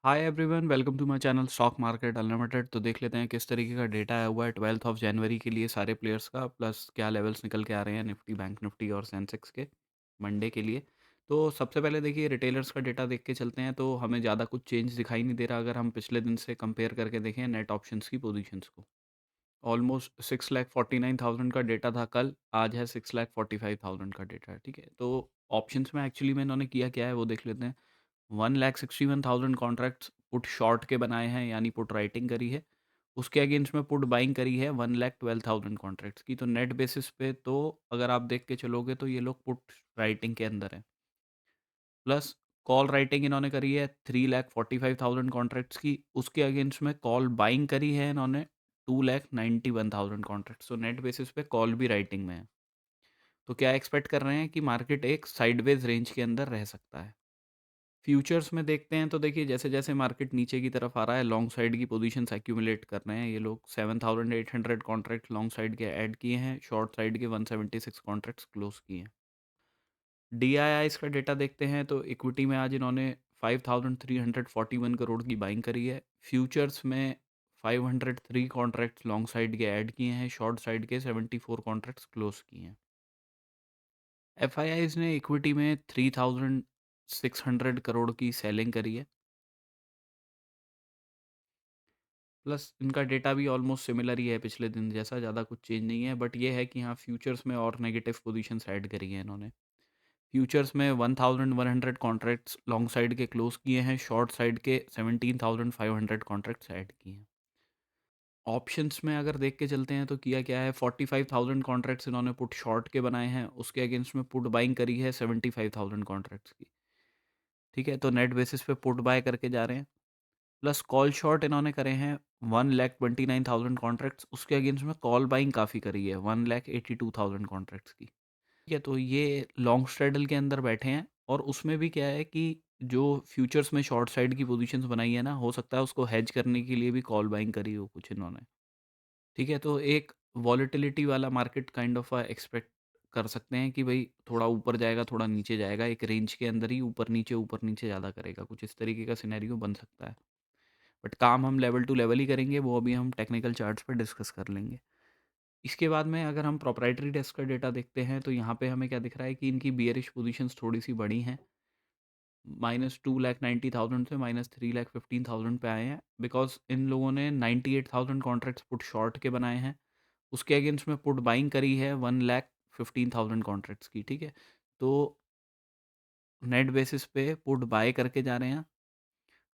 Hi everyone, welcome to my channel stock market unlimited. तो देख लेते हैं किस तरीके का डेटा आया हुआ है 12th ऑफ जनवरी के लिए सारे प्लेयर्स का, प्लस क्या लेवल्स निकल के आ रहे हैं निफ्टी, बैंक निफ्टी और सेंसेक्स के मंडे के लिए। तो सबसे पहले देखिए रिटेलर्स का डेटा देख के चलते हैं, तो हमें ज़्यादा कुछ चेंज दिखाई नहीं दे रहा अगर हम पिछले दिन से कंपेयर करके देखें नेट ऑप्शंस की पोजीशंस को। ऑलमोस्ट 6,49,000 का डेटा था कल, आज है 6,45,000 का डेटा। ठीक है, तो ऑप्शंस में एक्चुअली में इन्होंने किया क्या है वो देख लेते हैं। 1,61,000 कॉन्ट्रैक्ट्स पुट शॉर्ट के बनाए हैं, यानी पुट राइटिंग करी है। उसके अगेंस्ट में पुट बाइंग करी है 1,12,000 कॉन्ट्रैक्ट्स की। तो नेट बेसिस पे तो अगर आप देख के चलोगे तो ये लोग पुट राइटिंग के अंदर है। प्लस कॉल राइटिंग इन्होंने करी है 3,45,000 कॉन्ट्रैक्ट्स की। उसके अगेंस्ट में कॉल बाइंग करी है इन्होंने 2,91,000 कॉन्ट्रैक्ट्स। तो नेट बेसिस पे कॉल भी राइटिंग में है। तो क्या एक्सपेक्ट कर रहे हैं कि मार्केट एक साइडवेज रेंज के अंदर रह सकता है। फ्यूचर्स में देखते हैं तो देखिए जैसे-जैसे मार्केट नीचे की तरफ आ रहा है, लॉन्ग साइड की पोजीशंस एक्यूमुलेट कर रहे हैं ये लोग। 7,800 कॉन्ट्रैक्ट लॉन्ग साइड के ऐड किए हैं, शॉर्ट साइड के 176 कॉन्ट्रैक्ट्स क्लोज किए हैं। डीआईआईस का डेटा देखते हैं तो इक्विटी में आज इन्होंने 5,341 करोड़ की बाइंग करी है। फ्यूचर्स में 503 कॉन्ट्रैक्ट्स लॉन्ग साइड के ऐड किए हैं, शॉर्ट साइड के 74 कॉन्ट्रैक्ट्स क्लोज किए हैं। एफआईआईज ने इक्विटी में 3,600 करोड़ की सेलिंग करी है। प्लस इनका डेटा भी ऑलमोस्ट सिमिलर ही है पिछले दिन जैसा, ज़्यादा कुछ चेंज नहीं है। बट ये है कि हाँ, फ्यूचर्स में और नेगेटिव पोजीशंस ऐड करी हैं इन्होंने। फ्यूचर्स में 1,100 कॉन्ट्रैक्ट्स लॉन्ग साइड के क्लोज किए हैं, शॉर्ट साइड के 17,500 कॉन्ट्रैक्ट्स ऐड किए हैं। ऑप्शंस में अगर देख के चलते हैं तो किया क्या है, 45,000 कॉन्ट्रैक्ट्स इन्होंने पुट शॉर्ट के बनाए हैं। उसके अगेंस्ट में पुट बाइंग करी है 75,000 कॉन्ट्रैक्ट्स की। ठीक है, तो नेट बेसिस पे पुट बाय करके जा रहे हैं। प्लस कॉल शॉर्ट इन्होंने करे हैं 1,29,000 कॉन्ट्रैक्ट्स। उसके अगेंस्ट में कॉल बाइंग काफ़ी करी है 1,82,000 कॉन्ट्रैक्ट्स की। ठीक है, तो ये लॉन्ग स्ट्रेडल के अंदर बैठे हैं। और उसमें भी क्या है कि जो फ्यूचर्स में शॉर्ट साइड की पोजीशंस बनाई है ना, हो सकता है उसको हेज करने के लिए भी कॉल बाइंग करी हो कुछ इन्होंने। ठीक है, तो एक वॉलेटिलिटी वाला मार्केट काइंड ऑफ एक्सपेक्ट कर सकते हैं कि भाई थोड़ा ऊपर जाएगा, थोड़ा नीचे जाएगा, एक रेंज के अंदर ही ऊपर नीचे ज़्यादा करेगा, कुछ इस तरीके का सिनेरियो बन सकता है। बट काम हम लेवल टू लेवल ही करेंगे, वो अभी हम टेक्निकल चार्ट्स पर डिस्कस कर लेंगे। इसके बाद में अगर हम प्रोप्राइटरी डेस्क का डेटा देखते हैं तो यहाँ पे हमें क्या दिख रहा है कि इनकी बियरिश पोजीशंस थोड़ी सी बड़ी हैं। -2,90,000 से -3,15,000 पे आए हैं, बिकॉज इन लोगों ने 98,000 कॉन्ट्रैक्ट्स पुट शॉर्ट के बनाए हैं। उसके अगेंस्ट में पुट बाइंग करी है 1,15,000 कॉन्ट्रैक्ट्स की। ठीक है, तो नेट बेसिस पे पुट बाय करके जा रहे हैं।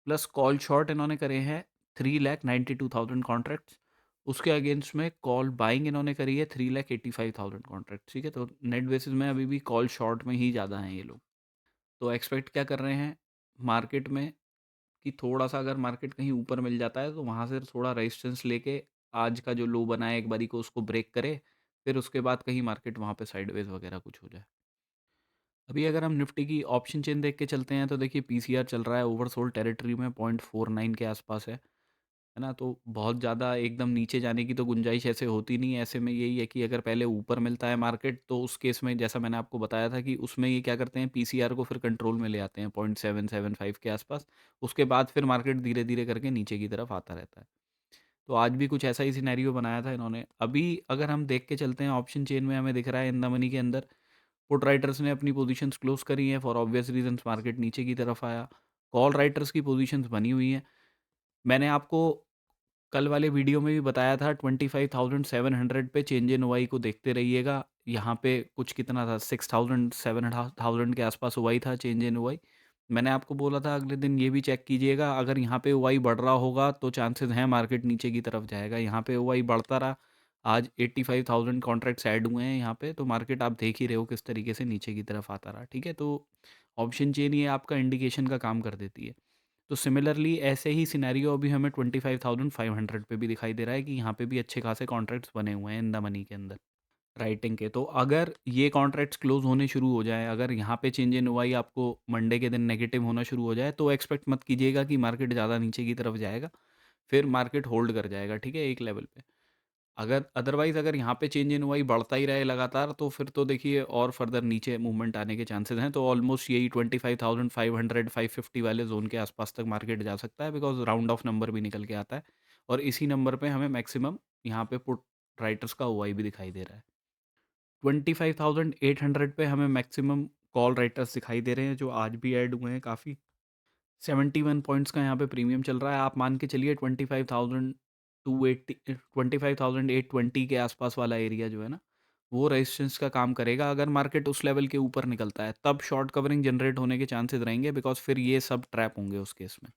प्लस कॉल शॉर्ट इन्होंने करे हैं 3,92,000 कॉन्ट्रैक्ट्स। उसके अगेंस्ट में कॉल बाइंग इन्होंने करी है 3,85,000 कॉन्ट्रैक्ट्स। ठीक है, तो नेट बेसिस में अभी भी कॉल शॉर्ट में ही ज़्यादा हैं ये लोग। तो एक्सपेक्ट क्या कर रहे हैं मार्केट में कि थोड़ा सा अगर मार्केट कहीं ऊपर मिल जाता है तो वहाँ से थोड़ा रेजिस्टेंस लेके आज का जो लो बना है एक बारी को उसको ब्रेक करे, फिर उसके बाद कहीं मार्केट वहाँ पे साइडवेज वगैरह कुछ हो जाए। अभी अगर हम निफ्टी की ऑप्शन चेन देख के चलते हैं तो देखिए पीसीआर चल रहा है ओवरसोल्ड टेरिटरी में, 0.49 के आसपास है ना। तो बहुत ज़्यादा एकदम नीचे जाने की तो गुंजाइश ऐसे होती नहीं है। ऐसे में यही है कि अगर पहले ऊपर मिलता है मार्केट तो उस केस में जैसा मैंने आपको बताया था कि उसमें ये क्या करते हैं, पीसीआर को फिर कंट्रोल में ले आते हैं 0.775 के आसपास। उसके बाद फिर मार्केट धीरे धीरे करके नीचे की तरफ आता रहता है। तो आज भी कुछ ऐसा ही सिनेरियो बनाया था इन्होंने। अभी अगर हम देख के चलते हैं ऑप्शन चेन में, हमें दिख रहा है इन द मनी के अंदर पुट राइटर्स ने अपनी पोजीशंस क्लोज करी हैं फॉर ऑब्वियस रीजंस, मार्केट नीचे की तरफ आया। कॉल राइटर्स की पोजीशंस बनी हुई हैं। मैंने आपको कल वाले वीडियो में भी बताया था 25,700 पे चेंज इन ओवाई को देखते रहिएगा। यहाँ पे कुछ कितना था, 6,000 7,500 के आसपास ओवाई था चेंज इन ओवाई। मैंने आपको बोला था अगले दिन ये भी चेक कीजिएगा, अगर यहाँ पे ओवाई बढ़ रहा होगा तो चांसेस हैं मार्केट नीचे की तरफ जाएगा। यहाँ पे ओवाई बढ़ता रहा, आज 85,000 कॉन्ट्रैक्ट्स ऐड हुए हैं यहाँ पे, तो मार्केट आप देख ही रहे हो किस तरीके से नीचे की तरफ आता रहा। ठीक है, तो ऑप्शन चेन ये आपका इंडिकेशन का काम कर देती है। तो सिमिलरली ऐसे ही सिनेरियो अभी हमें 25,500 पे भी दिखाई दे रहा है कि यहाँ पे भी अच्छे खासे कॉन्ट्रैक्ट्स बने हुए हैं इन द मनी के अंदर राइटिंग के। तो अगर ये कॉन्ट्रैक्ट्स क्लोज होने शुरू हो जाए, अगर यहाँ पे चेंज इन हुआ ही आपको मंडे के दिन नेगेटिव होना शुरू हो जाए, तो एक्सपेक्ट मत कीजिएगा कि मार्केट ज़्यादा नीचे की तरफ जाएगा। फिर मार्केट होल्ड कर जाएगा, ठीक है, एक लेवल पे। अगर अदरवाइज़ अगर यहाँ पे चेंज इन हुआ ही बढ़ता ही रहे लगातार, तो फिर तो देखिए और फर्दर नीचे मूवमेंट आने के चांसेस हैं। तो ऑलमोस्ट यही 25,500 550 वाले ज़ोन के आसपास तक मार्केट जा सकता है, बिकॉज़ राउंड ऑफ नंबर भी निकल के आता है और इसी नंबर पे हमें मैक्सिमम यहाँ पे पुट राइटर्स का ओआई भी दिखाई दे रहा है। 25,800 पे हमें मैक्सिमम कॉल राइटर्स दिखाई दे रहे हैं, जो आज भी ऐड हुए हैं काफ़ी। 71 पॉइंट्स का यहाँ पे प्रीमियम चल रहा है। आप मान के चलिए 25,280 25,820 के आसपास वाला एरिया जो है ना, वो रेजिस्टेंस का काम करेगा। अगर मार्केट उस लेवल के ऊपर निकलता है, तब शॉर्ट कवरिंग जनरेट होने के चांसेस रहेंगे, बिकॉज़ फिर ये सब ट्रैप होंगे उस केस में।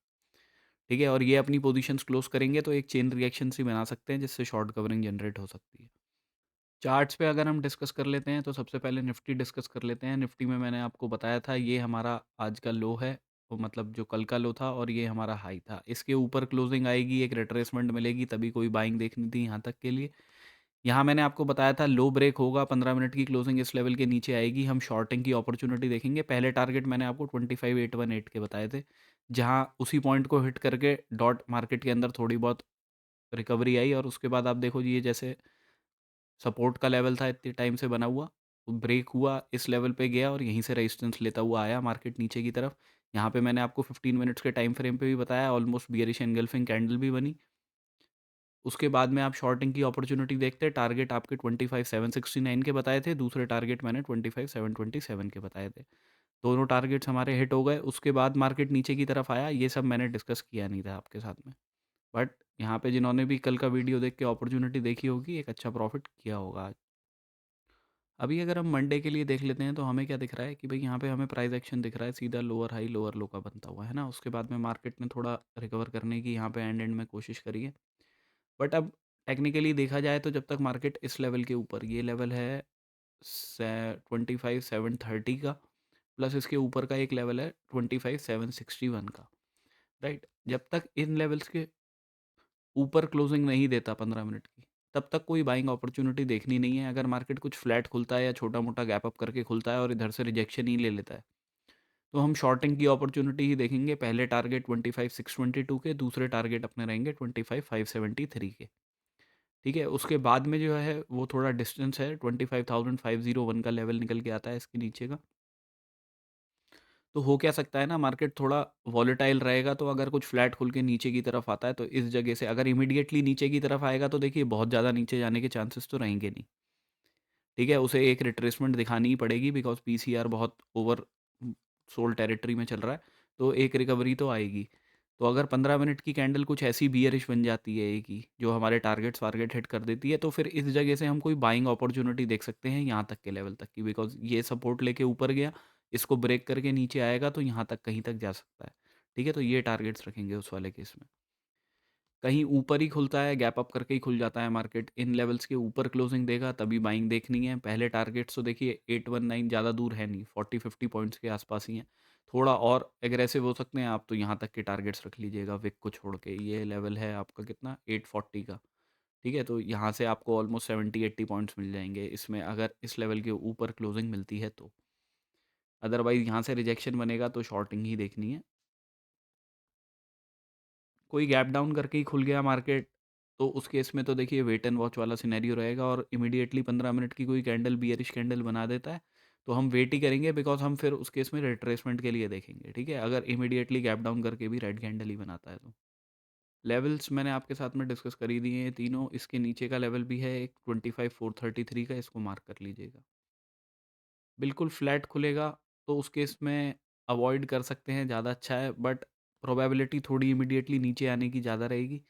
ठीक है? और ये अपनी पोजीशंस क्लोज़ करेंगे तो एक चेन रिएक्शन सी बना सकते हैं, जिससे शॉर्ट कवरिंग जनरेट हो सकती है। चार्ट्स पे अगर हम डिस्कस कर लेते हैं, तो सबसे पहले निफ्टी डिस्कस कर लेते हैं। निफ्टी में मैंने आपको बताया था, ये हमारा आज का लो है, वो मतलब जो कल का लो था, और ये हमारा हाई था। इसके ऊपर क्लोजिंग आएगी, एक रिट्रेसमेंट मिलेगी, तभी कोई बाइंग देखनी थी यहाँ तक के लिए। यहाँ मैंने आपको बताया था लो ब्रेक होगा, 15 मिनट की क्लोजिंग इस लेवल के नीचे आएगी, हम शॉर्टिंग की अपॉर्चुनिटी देखेंगे। पहले टारगेट मैंने आपको 25,818 के बताए थे, जहाँ उसी पॉइंट को हिट करके डॉट मार्केट के अंदर थोड़ी बहुत रिकवरी आई, और उसके बाद आप देखो जी, ये जैसे सपोर्ट का लेवल था इतने टाइम से बना हुआ, वो ब्रेक हुआ, इस लेवल पे गया और यहीं से रेजिस्टेंस लेता हुआ आया मार्केट नीचे की तरफ। यहाँ पे मैंने आपको 15 मिनट्स के टाइम फ्रेम पे भी बताया, ऑलमोस्ट बियरिश एंगल्फिंग कैंडल भी बनी। उसके बाद में आप शॉर्टिंग की अपॉर्चुनिटी देखते हैं, टारगेट आपके 25,769 के बताए थे, दूसरे टारगेट मैंने 25,727 के बताए थे। दोनों टारगेट्स हमारे हिट हो गए। उसके बाद मार्केट नीचे की तरफ आया, ये सब मैंने डिस्कस किया नहीं था आपके साथ में। बट यहाँ पे जिन्होंने भी कल का वीडियो देख के अपॉर्चुनिटी देखी होगी, एक अच्छा प्रॉफिट किया होगा आज। अभी अगर हम मंडे के लिए देख लेते हैं, तो हमें क्या दिख रहा है कि भाई यहाँ पे हमें प्राइस एक्शन दिख रहा है, सीधा लोअर हाई लोअर लो का बनता हुआ है ना। उसके बाद में मार्केट ने थोड़ा रिकवर करने की यहाँ पे एंड एंड में कोशिश करी है। बट अब टेक्निकली देखा जाए, तो जब तक मार्केट इस लेवल के ऊपर, ये लेवल है 25,730 का, प्लस इसके ऊपर का एक लेवल है 25,761 का, राइट। जब तक इन लेवल्स के ऊपर क्लोजिंग नहीं देता 15 मिनट की, तब तक कोई बाइंग अपॉर्चुनिटी देखनी नहीं है। अगर मार्केट कुछ फ्लैट खुलता है या छोटा मोटा गैप अप करके खुलता है और इधर से रिजेक्शन ही ले लेता है, तो हम शॉर्टिंग की अपॉर्चुनिटी ही देखेंगे। पहले टारगेट 25,622 के, दूसरे टारगेट अपने रहेंगे 25,573 के। ठीक है? उसके बाद में जो है वो थोड़ा डिस्टेंस है, 25,501 का लेवल निकल के आता है इसके नीचे का। तो हो क्या सकता है ना, मार्केट थोड़ा वॉलेटाइल रहेगा, तो अगर कुछ फ्लैट खुल के नीचे की तरफ आता है, तो इस जगह से अगर इमीडिएटली नीचे की तरफ आएगा, तो देखिए बहुत ज़्यादा नीचे जाने के चांसेस तो रहेंगे नहीं। ठीक है? उसे एक रिट्रेसमेंट दिखानी ही पड़ेगी, बिकॉज़ पीसीआर बहुत ओवर सोल्ड टेरिटरी में चल रहा है, तो एक रिकवरी तो आएगी। तो अगर 15 मिनट की कैंडल कुछ ऐसी बियरिश बन जाती है एक ही, जो हमारे टारगेट्स वारगेट हिट कर देती है, तो फिर इस जगह से हम कोई बाइंग अपॉर्चुनिटी देख सकते हैं यहाँ तक के लेवल तक की, बिकॉज़ ये सपोर्ट लेके ऊपर गया, इसको ब्रेक करके नीचे आएगा, तो यहाँ तक कहीं तक जा सकता है। ठीक है? तो ये टारगेट्स रखेंगे उस वाले केस में। कहीं ऊपर ही खुलता है, गैप अप करके ही खुल जाता है मार्केट, इन लेवल्स के ऊपर क्लोजिंग देगा, तभी बाइंग देखनी है। पहले टारगेट्स तो देखिए 819 ज़्यादा दूर है नहीं, 40-50 पॉइंट्स के आसपास ही हैं। थोड़ा और एग्रेसिव हो सकते हैं आप, तो यहाँ तक के टारगेट्स रख लीजिएगा विक को छोड़ के। ये लेवल है आपका कितना, 840 का। ठीक है? तो यहाँ से आपको ऑलमोस्ट 70-80 पॉइंट्स मिल जाएंगे इसमें, अगर इस लेवल के ऊपर क्लोजिंग मिलती है तो। अदरवाइज़ यहाँ से रिजेक्शन बनेगा, तो शॉर्टिंग ही देखनी है। कोई गैप डाउन करके ही खुल गया मार्केट, तो उस केस में तो देखिए वेट एंड वॉच वाला सिनेरियो रहेगा, और इमीडिएटली 15 मिनट की कोई कैंडल बियरिश कैंडल बना देता है, तो हम वेट ही करेंगे, बिकॉज हम फिर उस केस में रिट्रेसमेंट के लिए देखेंगे। ठीक है? अगर इमीडिएटली गैप डाउन करके भी रेड कैंडल ही बनाता है तो। लेवल्स मैंने आपके साथ में डिस्कस कर ही दिए हैं तीनों। इसके नीचे का लेवल भी है एक 25,433 का, इसको मार्क कर लीजिएगा। बिल्कुल फ्लैट खुलेगा, तो उस केस में अवॉइड कर सकते हैं, ज़्यादा अच्छा है, बट प्रोबेबिलिटी थोड़ी इमीडिएटली नीचे आने की ज़्यादा रहेगी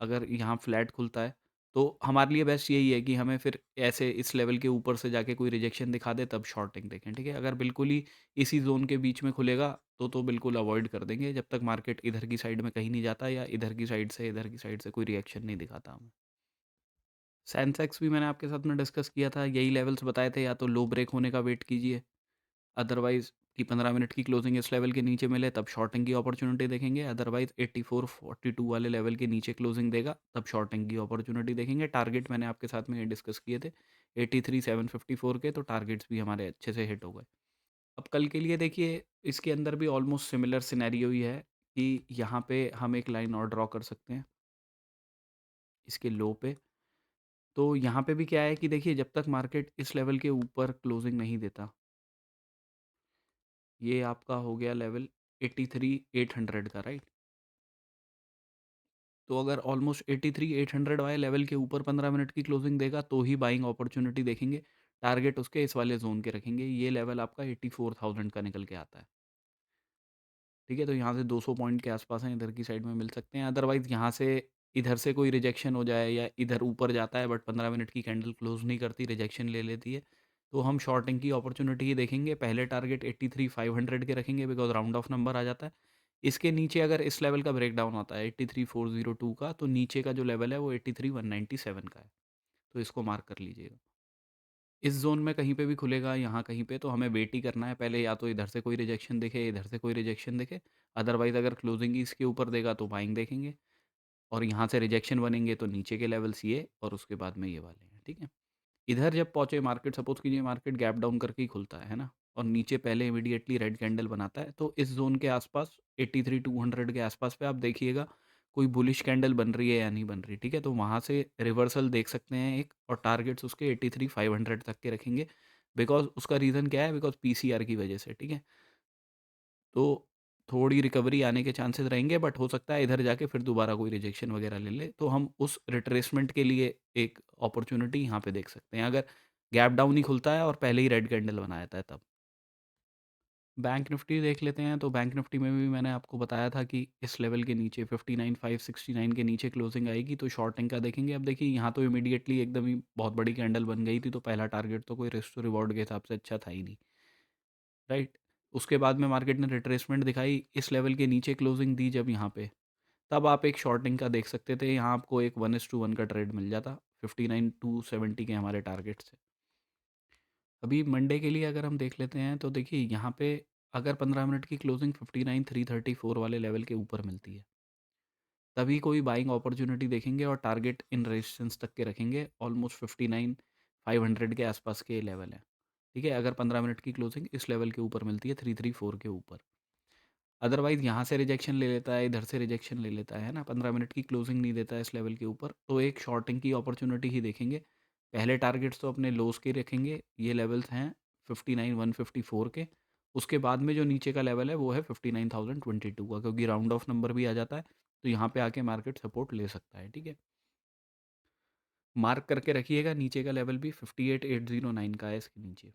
अगर यहाँ फ्लैट खुलता है। तो हमारे लिए बेस्ट यही है कि हमें फिर ऐसे इस लेवल के ऊपर से जाके कोई रिजेक्शन दिखा दे, तब शॉर्टिंग देखें। ठीक है? अगर बिल्कुल ही इसी ज़ोन के बीच में खुलेगा, तो बिल्कुल अवॉइड कर देंगे, जब तक मार्केट इधर की साइड में कहीं नहीं जाता, या इधर की साइड से कोई रिएक्शन नहीं दिखाता हमें। सेंसेक्स भी मैंने आपके साथ में डिस्कस किया था, यही लेवल्स बताए थे, या तो लो ब्रेक होने का वेट कीजिए, अदरवाइज़ कि 15 मिनट की क्लोजिंग इस लेवल के नीचे मिले, तब शॉर्टिंग की अपॉर्चुनिटी देखेंगे। अदरवाइज़ 84-42 वाले लेवल के नीचे क्लोजिंग देगा, तब शॉर्टिंग की अपॉर्चुनिटी देखेंगे। टारगेट मैंने आपके साथ में ये डिस्कस किए थे, 83,754 के, तो टारगेट्स भी हमारे अच्छे से हिट हो गए। अब कल के लिए देखिए, इसके अंदर भी ऑलमोस्ट सिमिलर सिनेरियो ही है कि यहाँ पे हम एक लाइन और ड्रॉ कर सकते हैं, इसके लो पे। तो यहाँ पे भी क्या है कि देखिए जब तक मार्केट इस लेवल के ऊपर क्लोजिंग नहीं देता, ये आपका हो गया लेवल 83,800 का, राइट? तो अगर ऑलमोस्ट 83,800 वाले लेवल के ऊपर 15 मिनट की क्लोजिंग देगा तो ही बाइंग अपॉर्चुनिटी देखेंगे। टारगेट उसके इस वाले ज़ोन के रखेंगे। ये लेवल आपका 84,000 का निकल के आता है। ठीक है, तो यहाँ से 200 पॉइंट के आसपास हैं, इधर की साइड में मिल सकते हैं। अदरवाइज़ यहाँ से इधर से कोई रिजेक्शन हो जाए या इधर ऊपर जाता है बट 15 मिनट की कैंडल क्लोज़ नहीं करती, रिजेक्शन ले लेती है, तो हम शॉर्टिंग की अपॉर्चुनिटी ही देखेंगे। पहले टारगेट 83,500 के रखेंगे बिकॉज़ राउंड ऑफ नंबर आ जाता है। इसके नीचे अगर इस लेवल का ब्रेकडाउन आता है 83,402 का, तो नीचे का जो लेवल है वो 83,197 का है। तो इसको मार्क कर लीजिएगा। इस ज़ोन में कहीं पे भी खुलेगा, यहाँ कहीं पे, तो हमें वेट ही करना है। पहले या तो इधर से कोई रिजेक्शन दिखे, इधर से कोई रिजेक्शन दिखे, अदरवाइज़ अगर क्लोजिंग ही इसके ऊपर देगा तो बाइंग देखेंगे, और यहाँ से रिजेक्शन बनेंगे तो नीचे के लेवल्स ये और उसके बाद में ये वाले हैं, ठीक है? इधर जब पहुँचे मार्केट, सपोज़ कीजिए मार्केट गैप डाउन करके ही खुलता है ना? और नीचे पहले इमीडिएटली रेड कैंडल बनाता है, तो इस ज़ोन के आसपास 83,200 के आसपास पे आप देखिएगा कोई बुलिश कैंडल बन रही है या नहीं बन रही, ठीक है? तो वहाँ से रिवर्सल देख सकते हैं एक, और टारगेट्स उसके 83,500 तक के रखेंगे। बिकॉज़ उसका रीज़न क्या है? बिकॉज़ पीसीआर की वजह से, ठीक है? तो थोड़ी रिकवरी आने के चांसेस रहेंगे, बट हो सकता है इधर जाके फिर दोबारा कोई रिजेक्शन वगैरह ले ले, तो हम उस रिट्रेसमेंट के लिए एक अपॉर्चुनिटी यहाँ पे देख सकते हैं, अगर गैप डाउन ही खुलता है और पहले ही रेड कैंडल बनाया था तब। बैंक निफ्टी देख लेते हैं, तो बैंक निफ्टी में भी मैंने आपको बताया था कि इस लेवल के नीचे 59,569 के नीचे क्लोजिंग आएगी तो शॉर्टिंग का देखेंगे। अब देखिए यहाँ तो इमीडिएटली एकदम ही बहुत बड़ी कैंडल बन गई थी, तो पहला टारगेट तो कोई रिस्क टू रिवॉर्ड के हिसाब से अच्छा था ही नहीं, राइट? उसके बाद में मार्केट ने रिट्रेसमेंट दिखाई, इस लेवल के नीचे क्लोजिंग दी जब यहाँ पे, तब आप एक शॉर्टिंग का देख सकते थे। यहाँ आपको एक 1:1 का ट्रेड मिल जाता 59,270 के हमारे टारगेट से। अभी मंडे के लिए अगर हम देख लेते हैं, तो देखिए यहाँ पे अगर 15 मिनट की क्लोजिंग 59,334 वाले लेवल के ऊपर मिलती है, तभी कोई बाइंग अपॉर्चुनिटी देखेंगे और टारगेट इन रेजिस्टेंस तक के रखेंगे। ऑलमोस्ट 59,500 के आसपास के लेवल है, ठीक है? अगर 15 मिनट की क्लोजिंग इस लेवल के ऊपर मिलती है, 334 के ऊपर। अदरवाइज़ यहाँ से रिजेक्शन ले लेता है, इधर से रिजेक्शन ले लेता है ना, 15 मिनट की क्लोजिंग नहीं देता है इस लेवल के ऊपर, तो एक शॉर्टिंग की अपॉर्चुनिटी ही देखेंगे। पहले टारगेट्स तो अपने लोज़ के रखेंगे, ये लेवल्स हैं 59,154 के। उसके बाद में जो नीचे का लेवल है वो है 59,022 का, क्योंकि राउंड ऑफ नंबर भी आ जाता है, तो यहाँ पे आके मार्केट सपोर्ट ले सकता है, ठीक है? मार्क करके रखिएगा, नीचे का लेवल भी 58,809 का है इसके नीचे।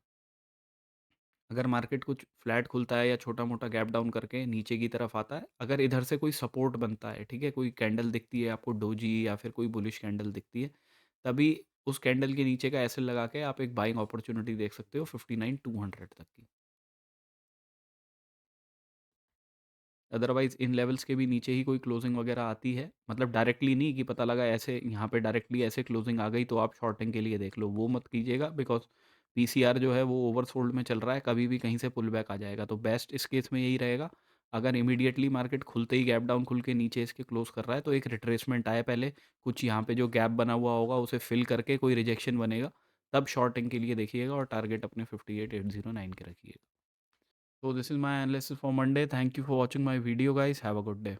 अगर मार्केट कुछ फ्लैट खुलता है या छोटा-मोटा गैप डाउन करके नीचे की तरफ आता है, अगर इधर से कोई सपोर्ट बनता है, ठीक है? कोई कैंडल दिखती है आपको डोजी या फिर कोई बुलिश कैंडल दिखती है, तभी उस कैंडल के नीचे का एसएल लगा के आप एक बाइंग अपॉर्चुनिटी देख सकते हो 59,200 तक की। अदरवाइज़ इन लेवल्स के भी नीचे ही कोई क्लोजिंग वगैरह आती है, मतलब डायरेक्टली नहीं कि पता लगा ऐसे यहाँ पे डायरेक्टली ऐसे क्लोजिंग आ गई तो आप शॉर्टिंग के लिए देख लो, वो मत कीजिएगा। बिकॉज़ पीसीआर जो है वो ओवरसोल्ड में चल रहा है, कभी भी कहीं से पुल बैक आ जाएगा। तो बेस्ट इस केस में यही रहेगा, अगर इमीडिएटली मार्केट खुलते ही गैप डाउन खुल के नीचे इसके क्लोज़ कर रहा है, तो एक रिट्रेसमेंट आए पहले, कुछ यहाँ पे जो गैप बना हुआ होगा उसे फिल करके कोई रिजेक्शन बनेगा, तब शॉर्टिंग के लिए देखिएगा और टारगेट अपने 58,809 के रखिएगा। So this is my analysis for Monday. Thank you for watching my video, guys. Have a good day.